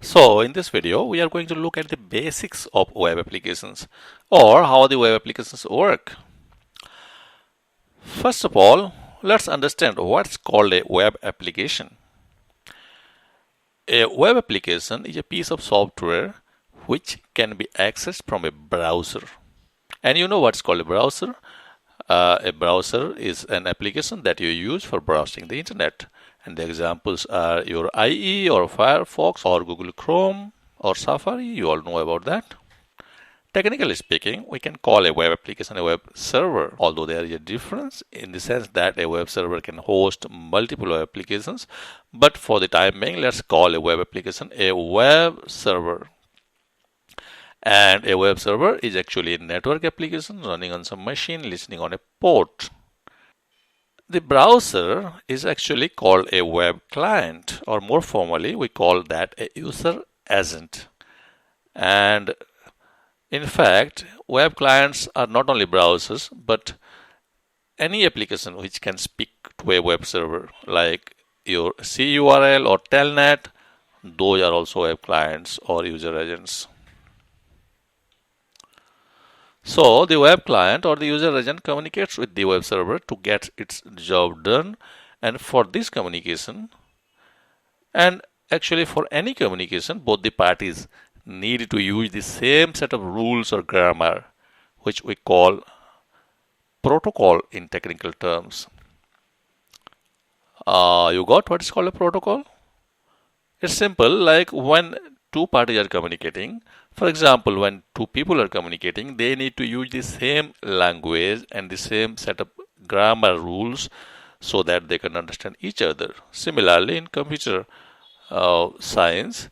So in this video, we are going to look at the basics of web applications or how the web applications work. First of all, let's understand what's called a web application. A web application is a piece of software which can be accessed from a browser. And you know what's called a browser? A browser is an application that you use for browsing the internet. And the examples are your IE or Firefox or Google Chrome or Safari. You all know about that. Technically speaking, we can call a web application a web server, although there is a difference in the sense that a web server can host multiple web applications. But for the time being, let's call a web application a web server. And a web server is actually a network application running on some machine listening on a port. The browser is actually called a web client, or more formally, we call that a user agent. And in fact, web clients are not only browsers, but any application which can speak to a web server, like your CURL or Telnet, those are also web clients or user agents. So the web client or the user agent communicates with the web server to get its job done, and for this communication, and actually for any communication, both the parties need to use the same set of rules or grammar, which we call protocol in technical terms. You got what is called a protocol? It's simple, like when two parties are communicating. For example, when two people are communicating, they need to use the same language and the same set of grammar rules so that they can understand each other. Similarly, in computer science,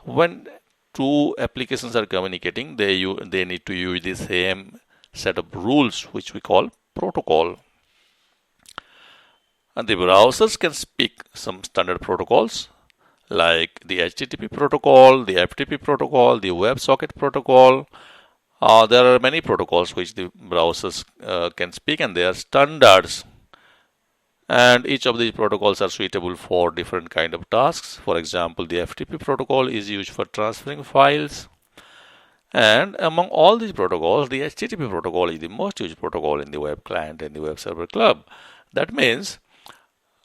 when two applications are communicating, they need to use the same set of rules, which we call protocol. And the browsers can speak some standard protocols like the HTTP protocol, the FTP protocol, the WebSocket protocol. There are many protocols which the browsers can speak, and they are standards. And each of these protocols are suitable for different kind of tasks. For example, the FTP protocol is used for transferring files. And among all these protocols, the HTTP protocol is the most used protocol in the web client and the web server club. That means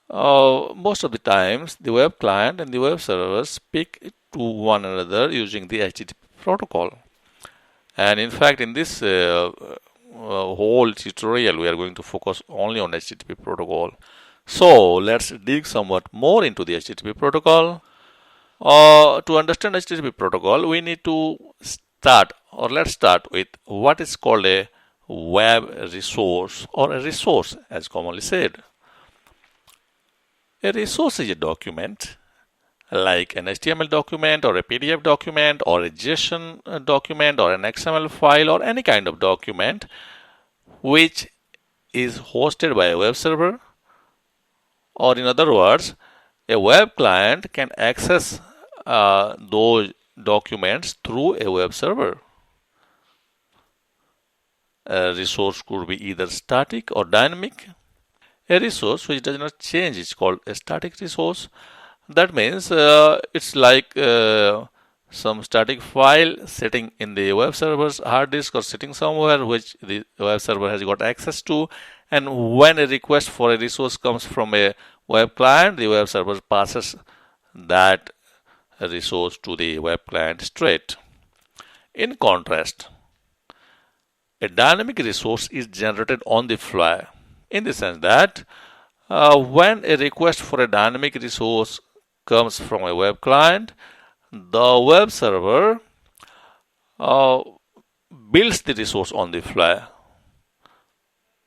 most of the times the web client and the web server speak to one another using the HTTP protocol. And in fact, in this whole tutorial, we are going to focus only on HTTP protocol. So let's dig somewhat more into the HTTP protocol. To understand HTTP protocol, we need to let's start with what is called a web resource, or a resource as commonly said. A resource is a document like an HTML document or a PDF document or a JSON document or an XML file or any kind of document which is hosted by a web server, or in other words, a web client can access those documents through a web server. A resource could be either static or dynamic. A resource which does not change is called a static resource. That means it's like some static file sitting in the web server's hard disk or sitting somewhere which the web server has got access to. And when a request for a resource comes from a web client, the web server passes that resource to the web client straight. In contrast, a dynamic resource is generated on the fly, in the sense that when a request for a dynamic resource comes from a web client, the web server builds the resource on the fly.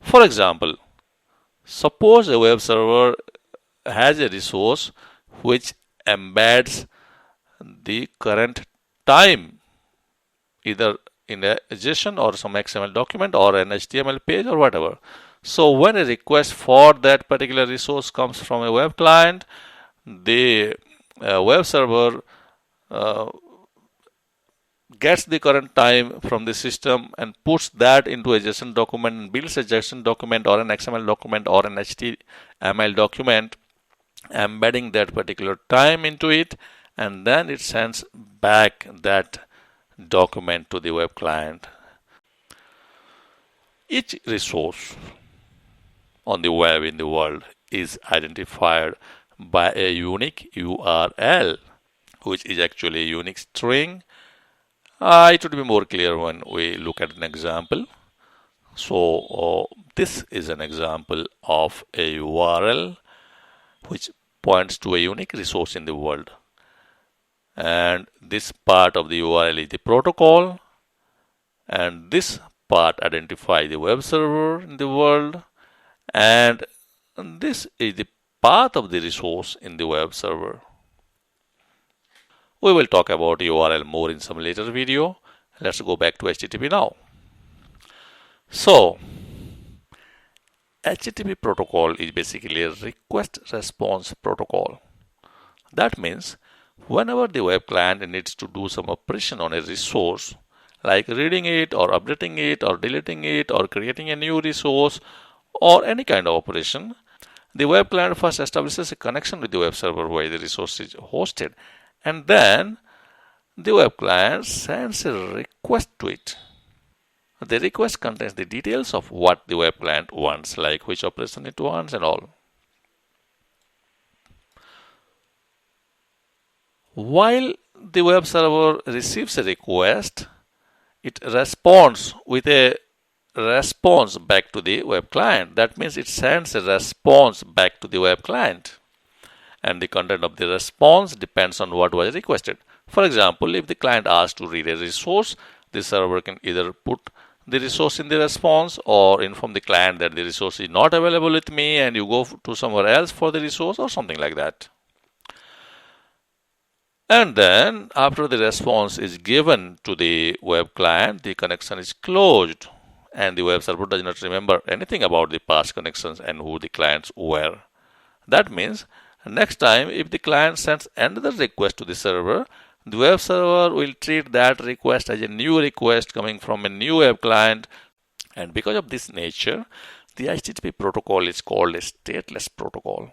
For example, suppose a web server has a resource which embeds the current time, either in a JSON or some XML document or an HTML page or whatever. So when a request for that particular resource comes from a web client, the web server gets the current time from the system and puts that into a JSON document and builds a JSON document or an XML document or an HTML document, embedding that particular time into it, and then it sends back that document to the web client. Each resource on the web in the world is identified by a unique URL, which is actually a unique string. It would be more clear when we look at an example. So this is an example of a URL which points to a unique resource in the world. And this part of the URL is the protocol, and this part identifies the web server in the world, and this is the path of the resource in the web server. We will talk about URL more in some later video. Let's go back to HTTP now. So, HTTP protocol is basically a request response protocol. That means whenever the web client needs to do some operation on a resource, like reading it or updating it or deleting it or creating a new resource or any kind of operation, the web client first establishes a connection with the web server where the resource is hosted, and then the web client sends a request to it. The request contains the details of what the web client wants, like which operation it wants and all. While the web server receives a request, it responds with a response back to the web client. That means it sends a response back to the web client. And the content of the response depends on what was requested. For example, if the client asks to read a resource, the server can either put the resource in the response or inform the client that the resource is not available with me and you go to somewhere else for the resource or something like that. And then after the response is given to the web client, the connection is closed and the web server does not remember anything about the past connections and who the clients were. That means next time if the client sends another request to the server, the web server will treat that request as a new request coming from a new web client. And because of this nature, the HTTP protocol is called a stateless protocol.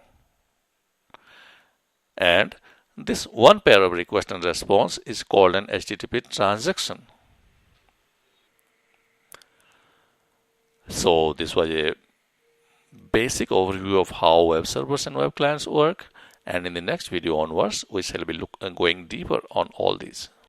And this one pair of request and response is called an HTTP transaction. So this was a basic overview of how web servers and web clients work. And in the next video onwards, we shall be going deeper on all these.